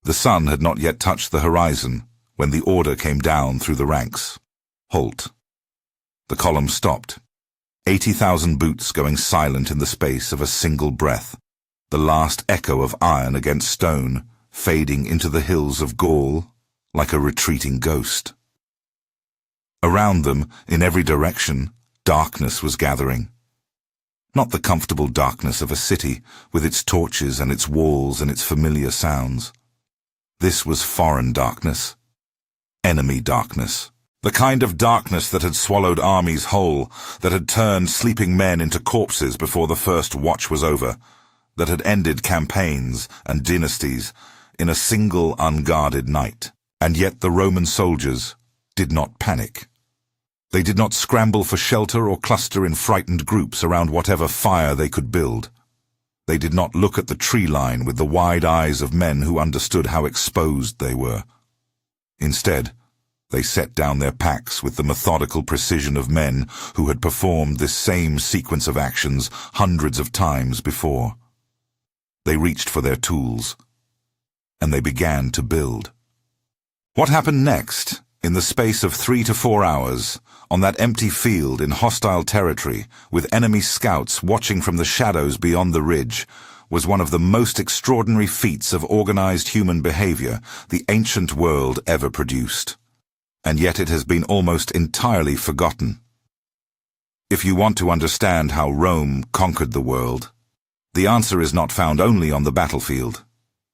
The sun had not yet touched the horizon when the order came down through the ranks. Halt. The column stopped. 80,000 boots going silent in the space of a single breath. The last echo of iron against stone, fading into the hills of Gaul like a retreating ghost. Around them, in every direction, darkness was gathering. Not the comfortable darkness of a city, with its torches and its walls and its familiar sounds. This was foreign darkness. Enemy darkness. The kind of darkness that had swallowed armies whole, that had turned sleeping men into corpses before the first watch was over, that had ended campaigns and dynasties in a single unguarded night. And yet the Roman soldiers did not panic. They did not scramble for shelter or cluster in frightened groups around whatever fire they could build. They did not look at the tree line with the wide eyes of men who understood how exposed they were. Instead, they set down their packs with the methodical precision of men who had performed this same sequence of actions hundreds of times before. They reached for their tools, and they began to build. What happened next, in the space of 3 to 4 hours, on that empty field in hostile territory, with enemy scouts watching from the shadows beyond the ridge, was one of the most extraordinary feats of organized human behavior the ancient world ever produced. And yet it has been almost entirely forgotten. If you want to understand how Rome conquered the world, the answer is not found only on the battlefield.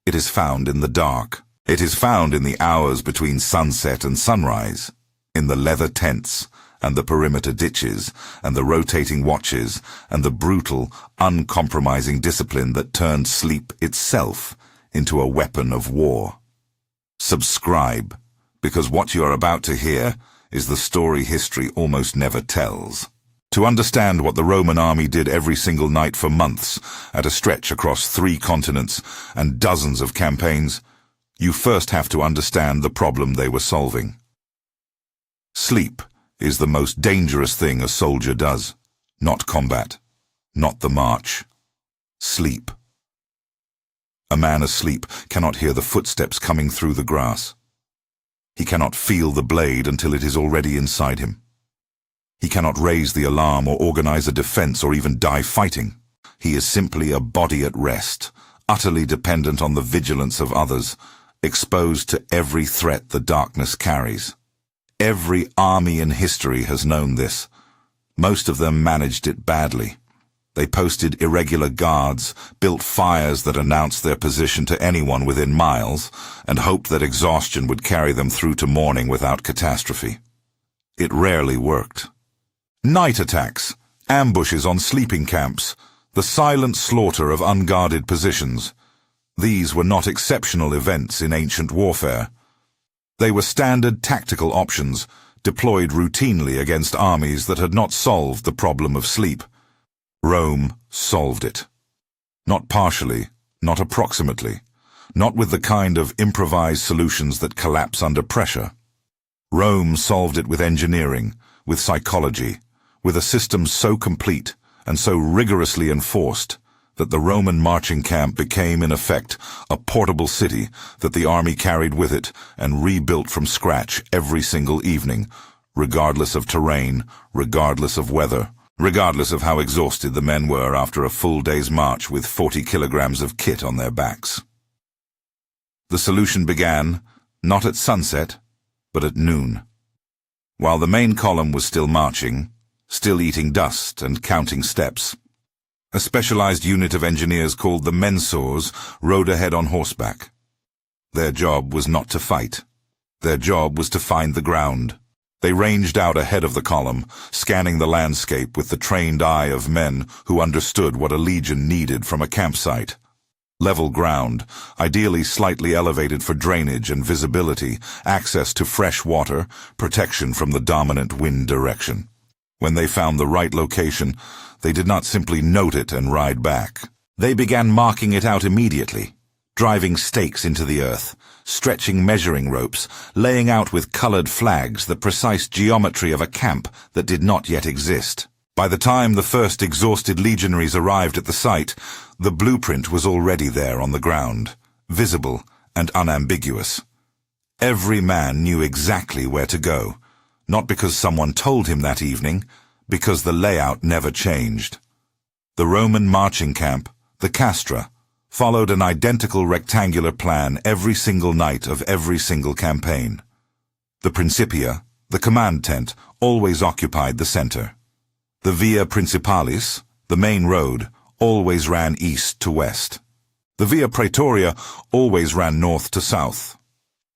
It is found in the dark. It is found in the hours between sunset and sunrise, in the leather tents and the perimeter ditches and the rotating watches and the brutal, uncompromising discipline that turned sleep itself into a weapon of war. Subscribe, because what you are about to hear is the story history almost never tells. To understand what the Roman army did every single night for months, at a stretch across 3 continents and dozens of campaigns, you first have to understand the problem they were solving. Sleep is the most dangerous thing a soldier does. Not combat, not the march. Sleep. A man asleep cannot hear the footsteps coming through the grass. He cannot feel the blade until it is already inside him. He cannot raise the alarm or organize a defense or even die fighting. He is simply a body at rest, utterly dependent on the vigilance of others, exposed to every threat the darkness carries. Every army in history has known this. Most of them managed it badly. They posted irregular guards, built fires that announced their position to anyone within miles, and hoped that exhaustion would carry them through to morning without catastrophe. It rarely worked. Night attacks, ambushes on sleeping camps, the silent slaughter of unguarded positions. These were not exceptional events in ancient warfare. They were standard tactical options, deployed routinely against armies that had not solved the problem of sleep. Rome solved it. Not partially, not approximately, not with the kind of improvised solutions that collapse under pressure. Rome solved it with engineering, with psychology, with a system so complete and so rigorously enforced that the Roman marching camp became, in effect, a portable city that the army carried with it and rebuilt from scratch every single evening, regardless of terrain, regardless of weather, regardless of how exhausted the men were after a full day's march with 40 kilograms of kit on their backs. The solution began, not at sunset, but at noon. While the main column was still marching, still eating dust and counting steps, a specialized unit of engineers called the mensors rode ahead on horseback. Their job was not to fight. Their job was to find the ground. They ranged out ahead of the column, scanning the landscape with the trained eye of men who understood what a legion needed from a campsite. Level ground, ideally slightly elevated for drainage and visibility, access to fresh water, protection from the dominant wind direction. When they found the right location, they did not simply note it and ride back. They began marking it out immediately, driving stakes into the earth, stretching measuring ropes, laying out with colored flags the precise geometry of a camp that did not yet exist. By the time the first exhausted legionaries arrived at the site, the blueprint was already there on the ground, visible and unambiguous. Every man knew exactly where to go, not because someone told him that evening, because the layout never changed. The Roman marching camp, the castra, followed an identical rectangular plan every single night of every single campaign. The Principia, the command tent, always occupied the center. The Via Principalis, the main road, always ran east to west. The Via Praetoria always ran north to south.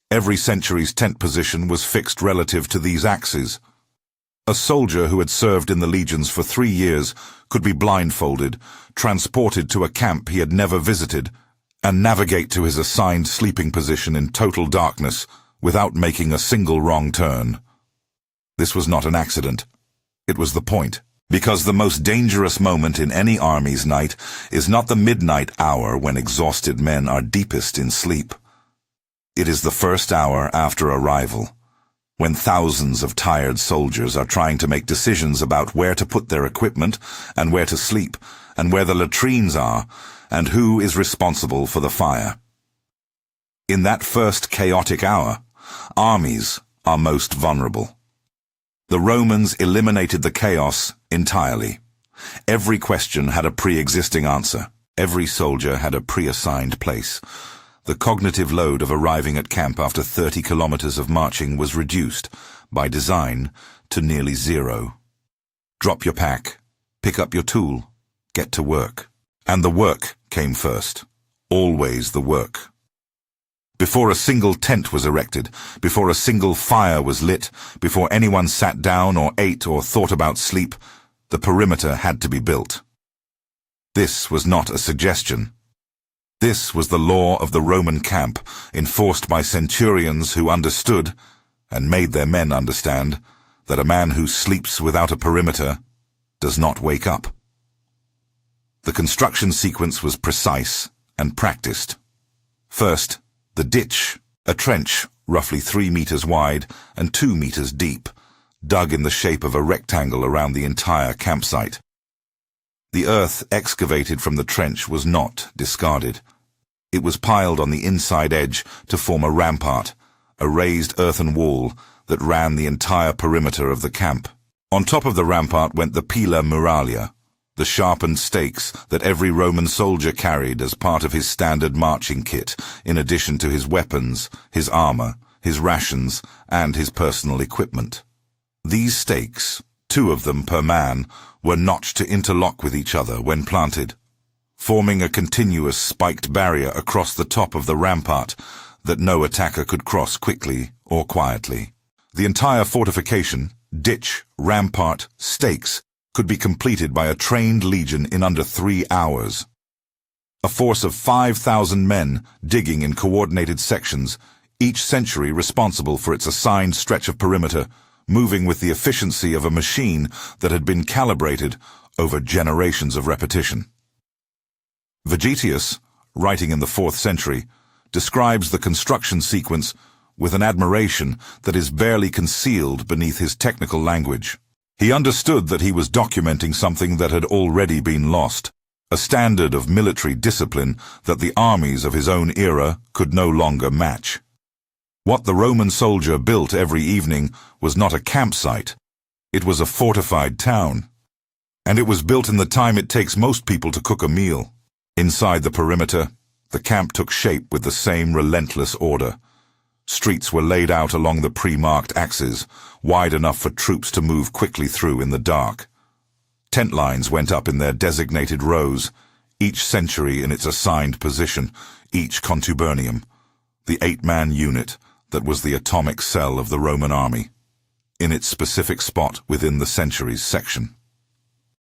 Every century's tent position was fixed relative to these axes. A soldier who had served in the legions for 3 years could be blindfolded, transported to a camp he had never visited, and navigate to his assigned sleeping position in total darkness without making a single wrong turn. This was not an accident. It was the point. Because the most dangerous moment in any army's night is not the midnight hour when exhausted men are deepest in sleep. It is the first hour after arrival, when thousands of tired soldiers are trying to make decisions about where to put their equipment and where to sleep and where the latrines are and who is responsible for the fire. In that first chaotic hour, armies are most vulnerable. The Romans eliminated the chaos entirely. Every question had a pre-existing answer. Every soldier had a pre-assigned place. The cognitive load of arriving at camp after 30 kilometers of marching was reduced, by design, to nearly zero. Drop your pack, pick up your tool, get to work. And the work came first. Always the work. Before a single tent was erected, before a single fire was lit, before anyone sat down or ate or thought about sleep, the perimeter had to be built. This was not a suggestion. This was the law of the Roman camp, enforced by centurions who understood, and made their men understand, that a man who sleeps without a perimeter does not wake up. The construction sequence was precise and practiced. First, the ditch, a trench roughly 3 meters wide and 2 meters deep, dug in the shape of a rectangle around the entire campsite. The earth excavated from the trench was not discarded. It was piled on the inside edge to form a rampart, a raised earthen wall that ran the entire perimeter of the camp. On top of the rampart went the pila muralia, the sharpened stakes that every Roman soldier carried as part of his standard marching kit, in addition to his weapons, his armor, his rations, and his personal equipment. These stakes, 2 of them per man, were notched to interlock with each other when planted, forming a continuous spiked barrier across the top of the rampart that no attacker could cross quickly or quietly. The entire fortification, ditch, rampart, stakes, could be completed by a trained legion in under 3 hours. A force of 5,000 men digging in coordinated sections, each century responsible for its assigned stretch of perimeter, moving with the efficiency of a machine that had been calibrated over generations of repetition. Vegetius, writing in the 4th century, describes the construction sequence with an admiration that is barely concealed beneath his technical language. He understood that he was documenting something that had already been lost, a standard of military discipline that the armies of his own era could no longer match. What the Roman soldier built every evening was not a campsite, it was a fortified town. And it was built in the time it takes most people to cook a meal. Inside the perimeter, the camp took shape with the same relentless order. Streets were laid out along the pre-marked axes, wide enough for troops to move quickly through in the dark. Tent lines went up in their designated rows, each century in its assigned position, each contubernium, the 8-man unit that was the atomic cell of the Roman army, in its specific spot within the centuries section.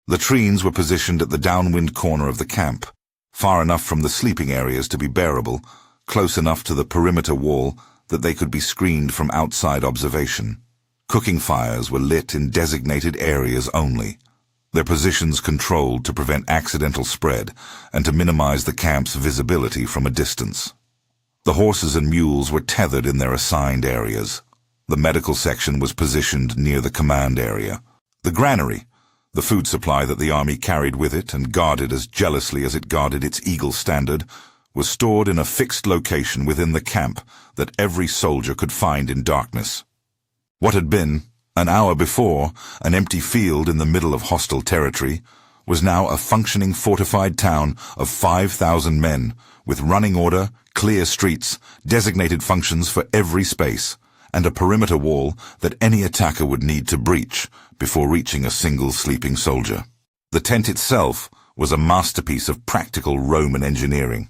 Latrines were positioned at the downwind corner of the camp, far enough from the sleeping areas to be bearable, close enough to the perimeter wall that they could be screened from outside observation. Cooking fires were lit in designated areas only, their positions controlled to prevent accidental spread and to minimize the camp's visibility from a distance. The horses and mules were tethered in their assigned areas. The medical section was positioned near the command area. The granary, the food supply that the army carried with it and guarded as jealously as it guarded its eagle standard, was stored in a fixed location within the camp that every soldier could find in darkness. What had been, an hour before, an empty field in the middle of hostile territory, was now a functioning fortified town of 5,000 men, with running order, clear streets, designated functions for every space, and a perimeter wall that any attacker would need to breach before reaching a single sleeping soldier. The tent itself was a masterpiece of practical Roman engineering.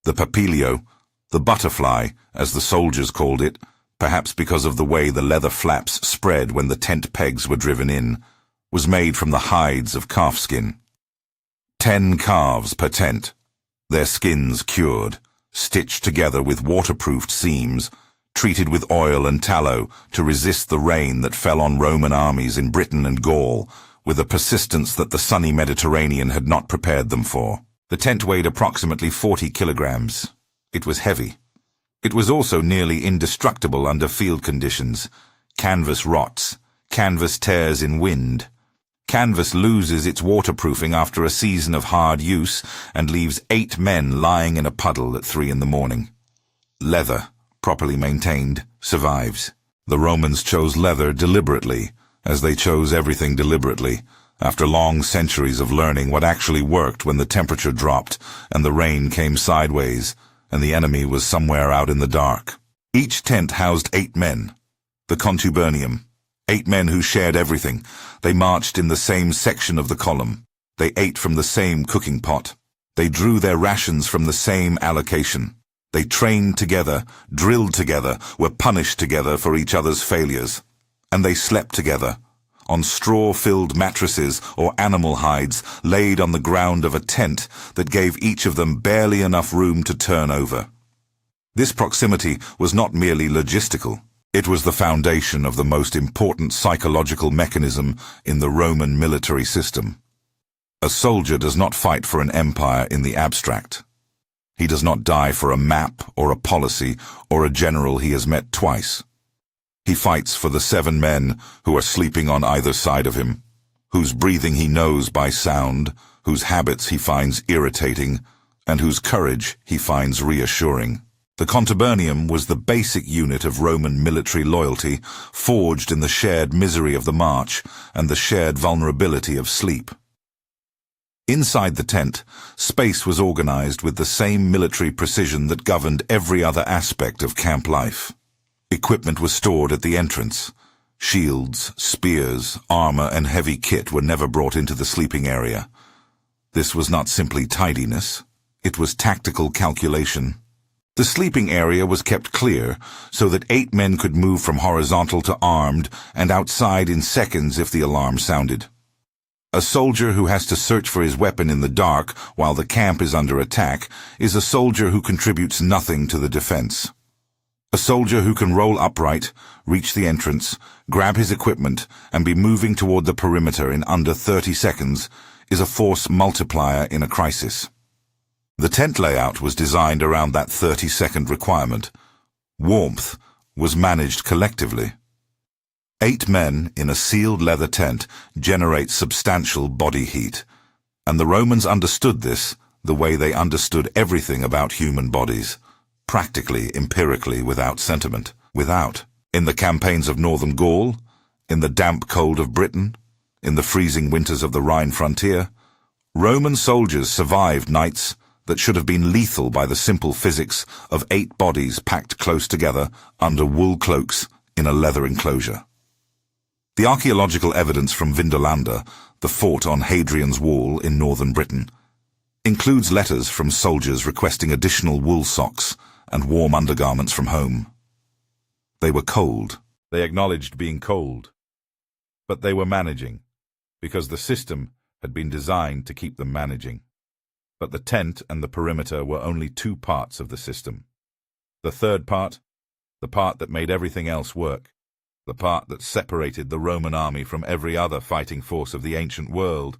The papilio, the butterfly, as the soldiers called it, perhaps because of the way the leather flaps spread when the tent pegs were driven in, was made from the hides of calfskin. 10 calves per tent, their skins cured, stitched together with waterproofed seams, treated with oil and tallow to resist the rain that fell on Roman armies in Britain and Gaul, with a persistence that the sunny Mediterranean had not prepared them for. The tent weighed approximately 40 kilograms. It was heavy. It was also nearly indestructible under field conditions. Canvas rots. Canvas tears in wind. Canvas loses its waterproofing after a season of hard use and leaves 8 men lying in a puddle at 3 in the morning. Leather, properly maintained, survives. The Romans chose leather deliberately, as they chose everything deliberately, after long centuries of learning what actually worked when the temperature dropped and the rain came sideways and the enemy was somewhere out in the dark. Each tent housed 8 men. The contubernium. 8 men who shared everything. They marched in the same section of the column. They ate from the same cooking pot. They drew their rations from the same allocation. They trained together, drilled together, were punished together for each other's failures. And they slept together, on straw-filled mattresses or animal hides laid on the ground of a tent that gave each of them barely enough room to turn over. This proximity was not merely logistical. It was the foundation of the most important psychological mechanism in the Roman military system. A soldier does not fight for an empire in the abstract. He does not die for a map or a policy or a general he has met twice. He fights for the 7 men who are sleeping on either side of him, whose breathing he knows by sound, whose habits he finds irritating, and whose courage he finds reassuring. The contubernium was the basic unit of Roman military loyalty, forged in the shared misery of the march and the shared vulnerability of sleep. Inside the tent, space was organized with the same military precision that governed every other aspect of camp life. Equipment was stored at the entrance. Shields, spears, armor, and heavy kit were never brought into the sleeping area. This was not simply tidiness. It was tactical calculation. The sleeping area was kept clear so that 8 men could move from horizontal to armed and outside in seconds if the alarm sounded. A soldier who has to search for his weapon in the dark while the camp is under attack is a soldier who contributes nothing to the defense. A soldier who can roll upright, reach the entrance, grab his equipment, and be moving toward the perimeter in under 30 seconds is a force multiplier in a crisis. The tent layout was designed around that 30-second requirement. Warmth was managed collectively. 8 men in a sealed leather tent generate substantial body heat, and the Romans understood this the way they understood everything about human bodies, practically, empirically, without sentiment. In the campaigns of northern Gaul, in the damp cold of Britain, in the freezing winters of the Rhine frontier, Roman soldiers survived nights that should have been lethal by the simple physics of 8 bodies packed close together under wool cloaks in a leather enclosure. The archaeological evidence from Vindolanda, the fort on Hadrian's Wall in northern Britain, includes letters from soldiers requesting additional wool socks and warm undergarments from home. They were cold. They acknowledged being cold. But they were managing, because the system had been designed to keep them managing. But the tent and the perimeter were only 2 parts of the system. The third part, the part that made everything else work, the part that separated the Roman army from every other fighting force of the ancient world,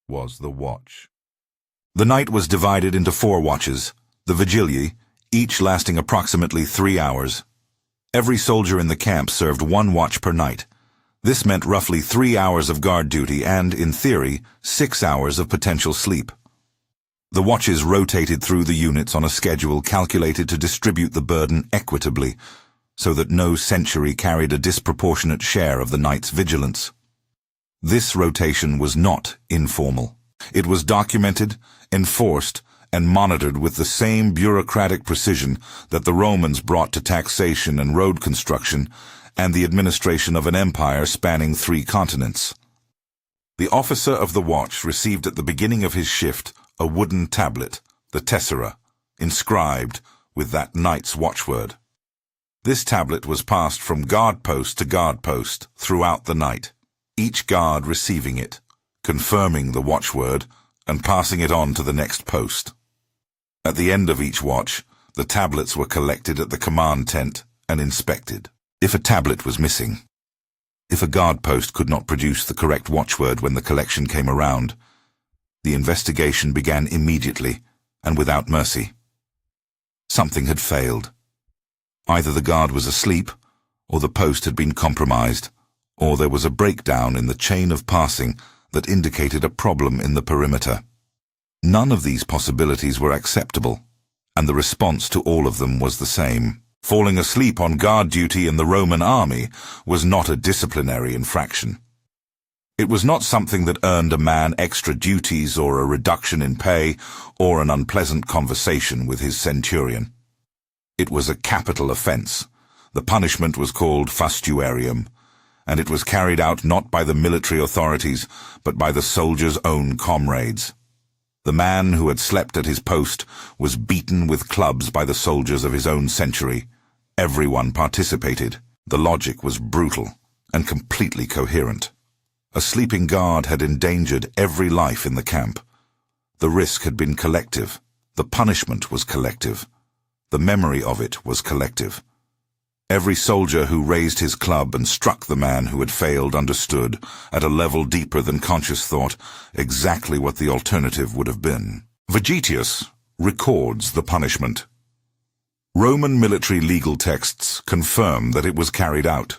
was the watch. The night was divided into 4 watches, the vigiliae, each lasting approximately 3 hours. Every soldier in the camp served 1 watch per night. This meant roughly 3 hours of guard duty and, in theory, 6 hours of potential sleep. The watches rotated through the units on a schedule calculated to distribute the burden equitably, so that no century carried a disproportionate share of the night's vigilance. This rotation was not informal. It was documented, enforced, and monitored with the same bureaucratic precision that the Romans brought to taxation and road construction and the administration of an empire spanning 3 continents. The officer of the watch received at the beginning of his shift a wooden tablet, the tessera, inscribed with that night's watchword. This tablet was passed from guard post to guard post throughout the night, each guard receiving it, confirming the watchword, and passing it on to the next post. At the end of each watch, the tablets were collected at the command tent and inspected. If a tablet was missing, if a guard post could not produce the correct watchword when the collection came around, the investigation began immediately and without mercy. Something had failed. Either the guard was asleep, or the post had been compromised, or there was a breakdown in the chain of passing that indicated a problem in the perimeter. None of these possibilities were acceptable, and the response to all of them was the same. Falling asleep on guard duty in the Roman army was not a disciplinary infraction. It was not something that earned a man extra duties or a reduction in pay or an unpleasant conversation with his centurion. It was a capital offense. The punishment was called fustuarium, and it was carried out not by the military authorities, but by the soldiers' own comrades. The man who had slept at his post was beaten with clubs by the soldiers of his own century. Everyone participated. The logic was brutal and completely coherent. A sleeping guard had endangered every life in the camp. The risk had been collective. The punishment was collective. The memory of it was collective. Every soldier who raised his club and struck the man who had failed understood, at a level deeper than conscious thought, exactly what the alternative would have been. Vegetius records the punishment. Roman military legal texts confirm that it was carried out.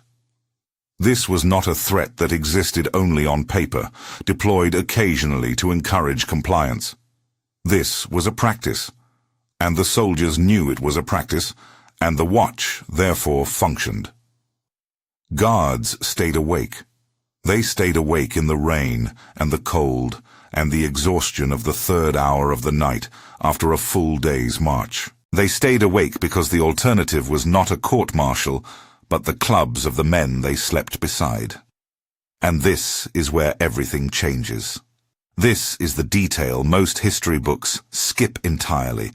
This was not a threat that existed only on paper, deployed occasionally to encourage compliance. This was a practice, and the soldiers knew it was a practice, and the watch therefore functioned. Guards stayed awake. They stayed awake in the rain and the cold and the exhaustion of the 3rd hour of the night after a full day's march. They stayed awake because the alternative was not a court-martial, but the clubs of the men they slept beside. And this is where everything changes. This is the detail most history books skip entirely,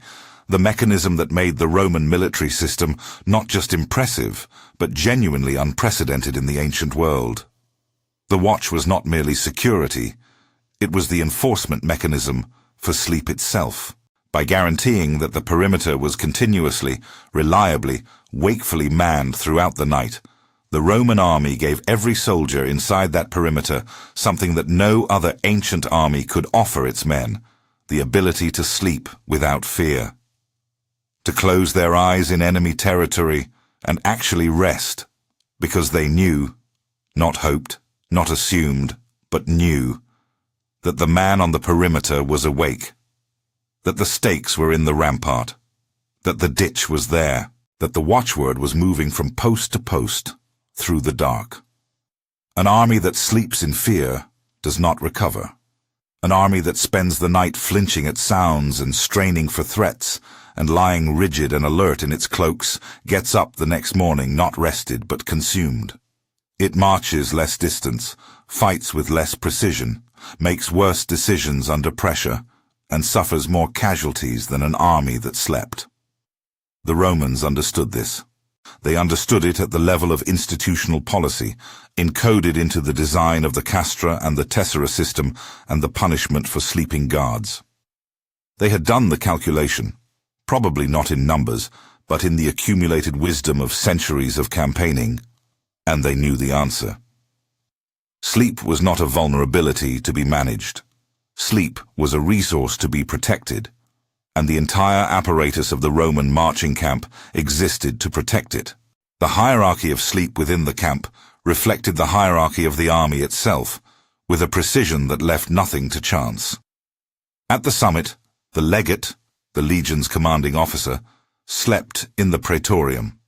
the mechanism that made the Roman military system not just impressive, but genuinely unprecedented in the ancient world. The watch was not merely security, it was the enforcement mechanism for sleep itself. By guaranteeing that the perimeter was continuously, reliably, wakefully manned throughout the night, the Roman army gave every soldier inside that perimeter something that no other ancient army could offer its men, the ability to sleep without fear. To close their eyes in enemy territory and actually rest, because they knew, not hoped, not assumed, but knew, that the man on the perimeter was awake, that the stakes were in the rampart, that the ditch was there, that the watchword was moving from post to post through the dark. An army that sleeps in fear does not recover. An army that spends the night flinching at sounds and straining for threats and lying rigid and alert in its cloaks gets up the next morning not rested but consumed. It marches less distance, fights with less precision, makes worse decisions under pressure, and suffers more casualties than an army that slept. The Romans understood this. They understood it at the level of institutional policy, encoded into the design of the castra and the tessera system and the punishment for sleeping guards. They had done the calculation, probably not in numbers, but in the accumulated wisdom of centuries of campaigning, and they knew the answer. Sleep was not a vulnerability to be managed. Sleep was a resource to be protected, and the entire apparatus of the Roman marching camp existed to protect it. The hierarchy of sleep within the camp reflected the hierarchy of the army itself, with a precision that left nothing to chance. At the summit, The legate, the legion's commanding officer, slept in the praetorium,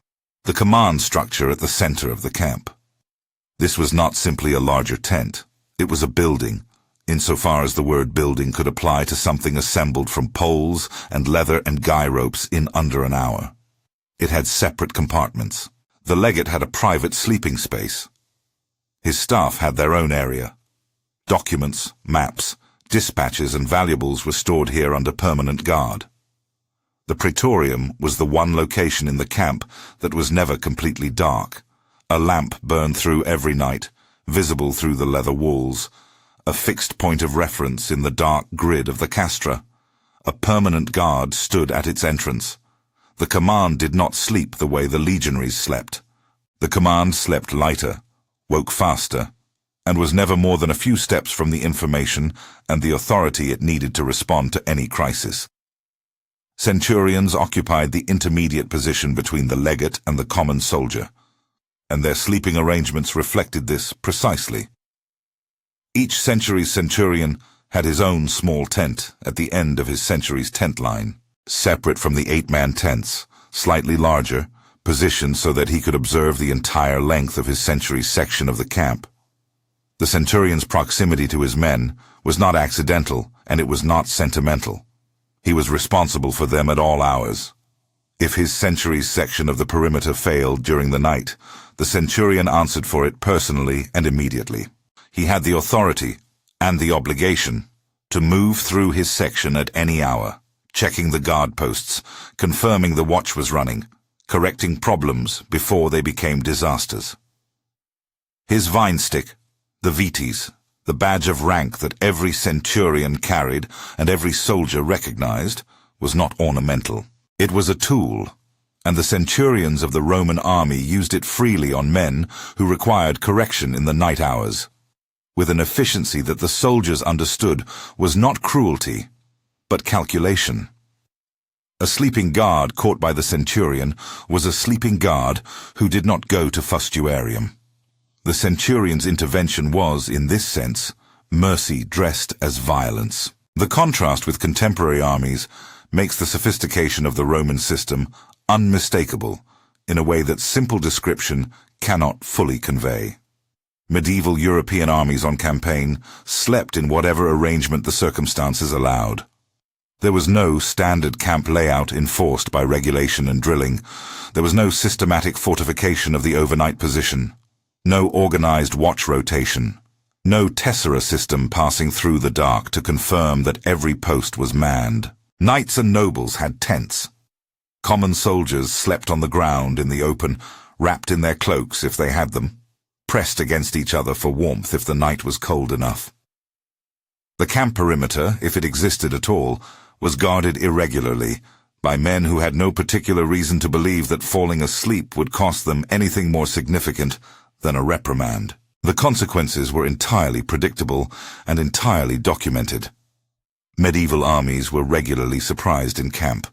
the command structure at the center of the camp. This was not simply a larger tent. It was a building, insofar as the word building could apply to something assembled from poles and leather and guy ropes in under an hour. It had separate compartments. The legate had a private sleeping space. His staff had their own area. Documents, maps, dispatches and valuables were stored here under permanent guard. The praetorium was the one location in the camp that was never completely dark. A lamp burned through every night, visible through the leather walls, a fixed point of reference in the dark grid of the castra. A permanent guard stood at its entrance. The command did not sleep the way the legionaries slept. The command slept lighter, woke faster, and was never more than a few steps from the information and the authority it needed to respond to any crisis. Centurions occupied the intermediate position between the legate and the common soldier, and their sleeping arrangements reflected this precisely. Each century's centurion had his own small tent at the end of his century's tent line, separate from the 8-man tents, slightly larger, positioned so that he could observe the entire length of his century's section of the camp. The centurion's proximity to his men was not accidental, and it was not sentimental. He was responsible for them at all hours. If his century's section of the perimeter failed during the night, the centurion answered for it personally and immediately. He had the authority and the obligation to move through his section at any hour, checking the guard posts, confirming the watch was running, correcting problems before they became disasters. His vine stick, the vites, the badge of rank that every centurion carried and every soldier recognized, was not ornamental. It was a tool, and the centurions of the Roman army used it freely on men who required correction in the night hours, with an efficiency that the soldiers understood was not cruelty, but calculation. A sleeping guard caught by the centurion was a sleeping guard who did not go to fustuarium. The centurion's intervention was, in this sense, mercy dressed as violence. The contrast with contemporary armies makes the sophistication of the Roman system unmistakable in a way that simple description cannot fully convey. Medieval European armies on campaign slept in whatever arrangement the circumstances allowed. There was no standard camp layout enforced by regulation and drilling. There was no systematic fortification of the overnight position. No organized watch rotation. No tessera system passing through the dark to confirm that every post was manned. Knights and nobles had tents. Common soldiers slept on the ground in the open, wrapped in their cloaks if they had them, pressed against each other for warmth if the night was cold enough. The camp perimeter, if it existed at all, was guarded irregularly by men who had no particular reason to believe that falling asleep would cost them anything more significant than a reprimand. The consequences were entirely predictable and entirely documented. Medieval armies were regularly surprised in camp.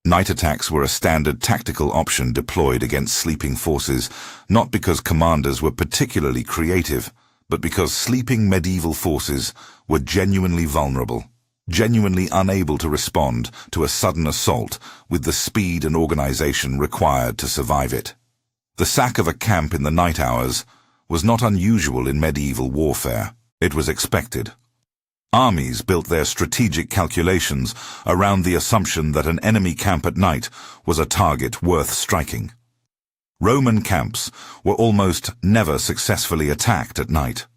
Night attacks were a standard tactical option deployed against sleeping forces, not because commanders were particularly creative, but because sleeping medieval forces were genuinely vulnerable, genuinely unable to respond to a sudden assault with the speed and organization required to survive it. The sack of a camp in the night hours was not unusual in medieval warfare. It was expected. Armies built their strategic calculations around the assumption that an enemy camp at night was a target worth striking. Roman camps were almost never successfully attacked at night.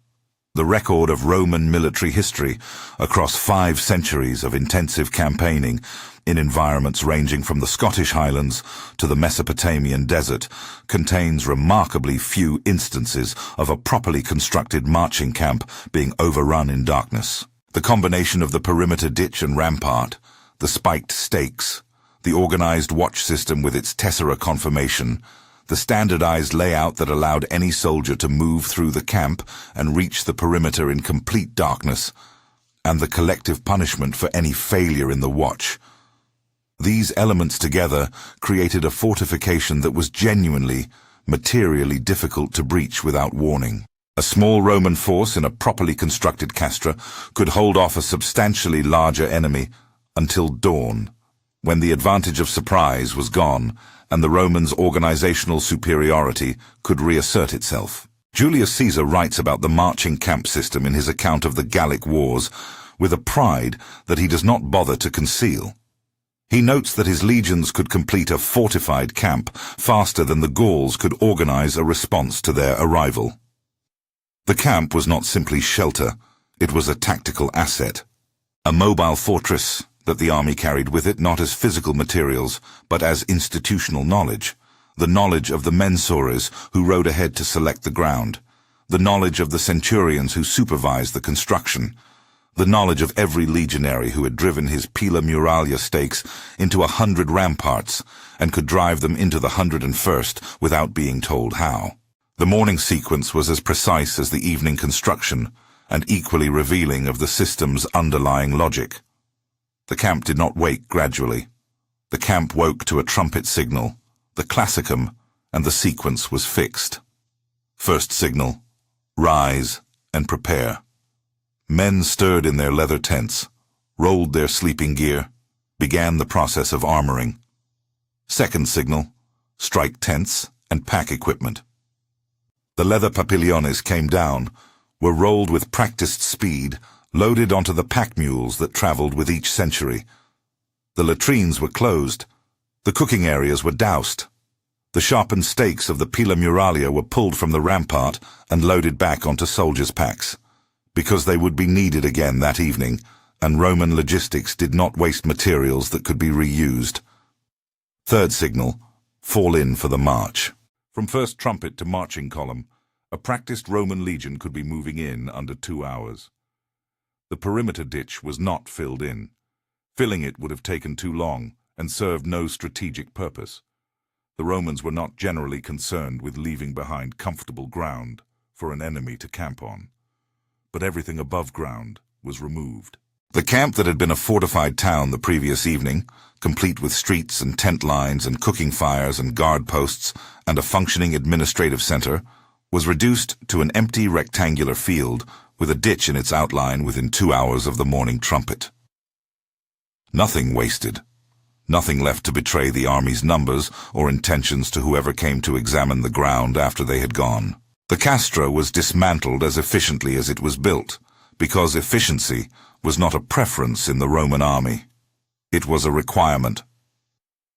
The record of Roman military history across 5 centuries of intensive campaigning in environments ranging from the Scottish Highlands to the Mesopotamian desert contains remarkably few instances of a properly constructed marching camp being overrun in darkness. The combination of the perimeter ditch and rampart, the spiked stakes, the organized watch system with its tessera conformation, the standardized layout that allowed any soldier to move through the camp and reach the perimeter in complete darkness, and the collective punishment for any failure in the watch. These elements together created a fortification that was genuinely, materially difficult to breach without warning. A small Roman force in a properly constructed castra could hold off a substantially larger enemy until dawn, when the advantage of surprise was gone and the Romans' organizational superiority could reassert itself. Julius Caesar writes about the marching camp system in his account of the Gallic Wars with a pride that he does not bother to conceal. He notes that his legions could complete a fortified camp faster than the Gauls could organize a response to their arrival. The camp was not simply shelter, it was a tactical asset, a mobile fortress that the army carried with it not as physical materials, but as institutional knowledge, the knowledge of the mensores who rode ahead to select the ground, the knowledge of the centurions who supervised the construction, the knowledge of every legionary who had driven his Pila Muralia stakes into 100 ramparts and could drive them into the 101st without being told how. The morning sequence was as precise as the evening construction and equally revealing of the system's underlying logic. The camp did not wake gradually. The camp woke to a trumpet signal, the classicum, and the sequence was fixed. First signal, rise and prepare. Men stirred in their leather tents, rolled their sleeping gear, began the process of armoring. Second signal, strike tents and pack equipment. The leather papillones came down, were rolled with practiced speed, loaded onto the pack mules that traveled with each century. The latrines were closed. The cooking areas were doused. The sharpened stakes of the Pila Muralia were pulled from the rampart and loaded back onto soldiers' packs, because they would be needed again that evening, and Roman logistics did not waste materials that could be reused. Third signal, fall in for the march. From first trumpet to marching column, a practiced Roman legion could be moving in under 2 hours. The perimeter ditch was not filled in. Filling it would have taken too long and served no strategic purpose. The Romans were not generally concerned with leaving behind comfortable ground for an enemy to camp on. But everything above ground was removed. The camp that had been a fortified town the previous evening, complete with streets and tent lines and cooking fires and guard posts and a functioning administrative center, was reduced to an empty rectangular field with a ditch in its outline within 2 hours of the morning trumpet. Nothing wasted. Nothing left to betray the army's numbers or intentions to whoever came to examine the ground after they had gone. The castra was dismantled as efficiently as it was built, because efficiency was not a preference in the Roman army. It was a requirement.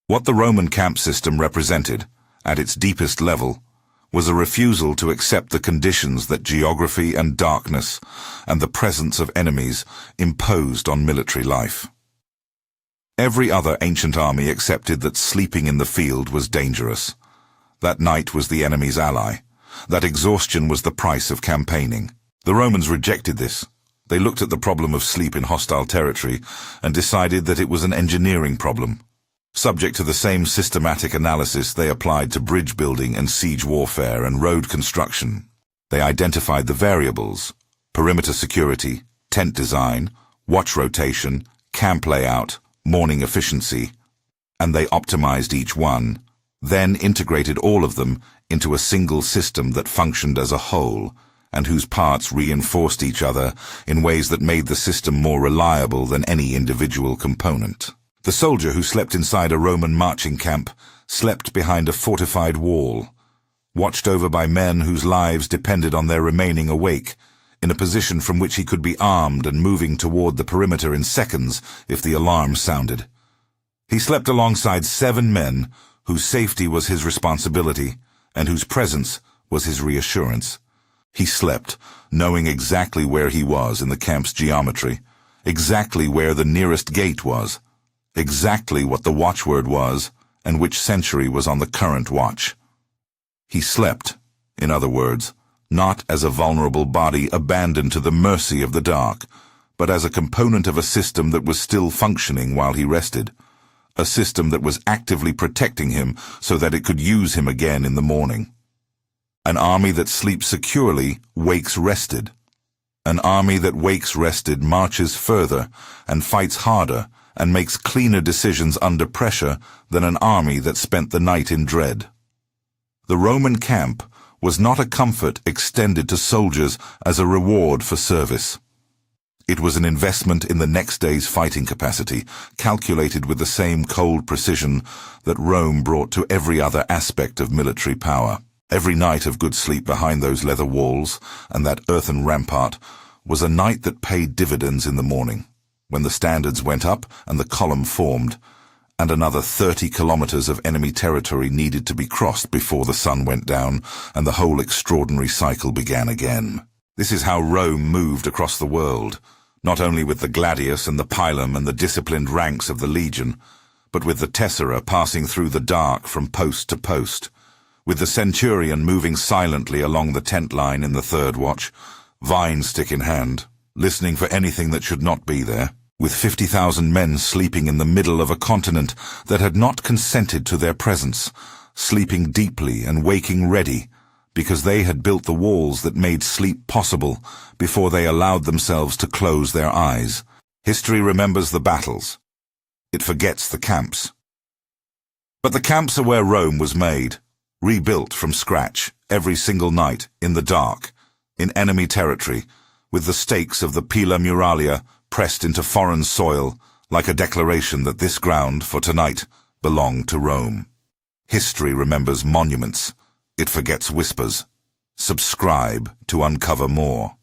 What the Roman camp system represented, at its deepest level, was a refusal to accept the conditions that geography and darkness and the presence of enemies imposed on military life. Every other ancient army accepted that sleeping in the field was dangerous. That night was the enemy's ally. That exhaustion was the price of campaigning. The Romans rejected this. They looked at the problem of sleep in hostile territory and decided that it was an engineering problem. Subject to the same systematic analysis they applied to bridge building and siege warfare and road construction. They identified the variables: perimeter security, tent design, watch rotation, camp layout, morning efficiency, and they optimized each one, then integrated all of them into a single system that functioned as a whole, and whose parts reinforced each other in ways that made the system more reliable than any individual component. The soldier who slept inside a Roman marching camp slept behind a fortified wall, watched over by men whose lives depended on their remaining awake, in a position from which he could be armed and moving toward the perimeter in seconds if the alarm sounded. He slept alongside 7 men whose safety was his responsibility and whose presence was his reassurance. He slept, knowing exactly where he was in the camp's geometry, exactly where the nearest gate was, exactly what the watchword was, and which century was on the current watch. He slept, in other words, not as a vulnerable body abandoned to the mercy of the dark, but as a component of a system that was still functioning while he rested, a system that was actively protecting him so that it could use him again in the morning. An army that sleeps securely wakes rested. An army that wakes rested marches further and fights harder and makes cleaner decisions under pressure than an army that spent the night in dread. The Roman camp was not a comfort extended to soldiers as a reward for service. It was an investment in the next day's fighting capacity, calculated with the same cold precision that Rome brought to every other aspect of military power. Every night of good sleep behind those leather walls and that earthen rampart was a night that paid dividends in the morning, when the standards went up and the column formed, and another 30 kilometers of enemy territory needed to be crossed before the sun went down and the whole extraordinary cycle began again. This is how Rome moved across the world, not only with the gladius and the pilum and the disciplined ranks of the legion, but with the tessera passing through the dark from post to post, with the centurion moving silently along the tent line in the third watch, vine stick in hand, listening for anything that should not be there, with 50,000 men sleeping in the middle of a continent that had not consented to their presence, sleeping deeply and waking ready, because they had built the walls that made sleep possible before they allowed themselves to close their eyes. History remembers the battles. It forgets the camps. But the camps are where Rome was made, rebuilt from scratch, every single night, in the dark, in enemy territory, with the stakes of the Pila Muralia pressed into foreign soil, like a declaration that this ground, for tonight, belonged to Rome. History remembers monuments. It forgets whispers. Subscribe to uncover more.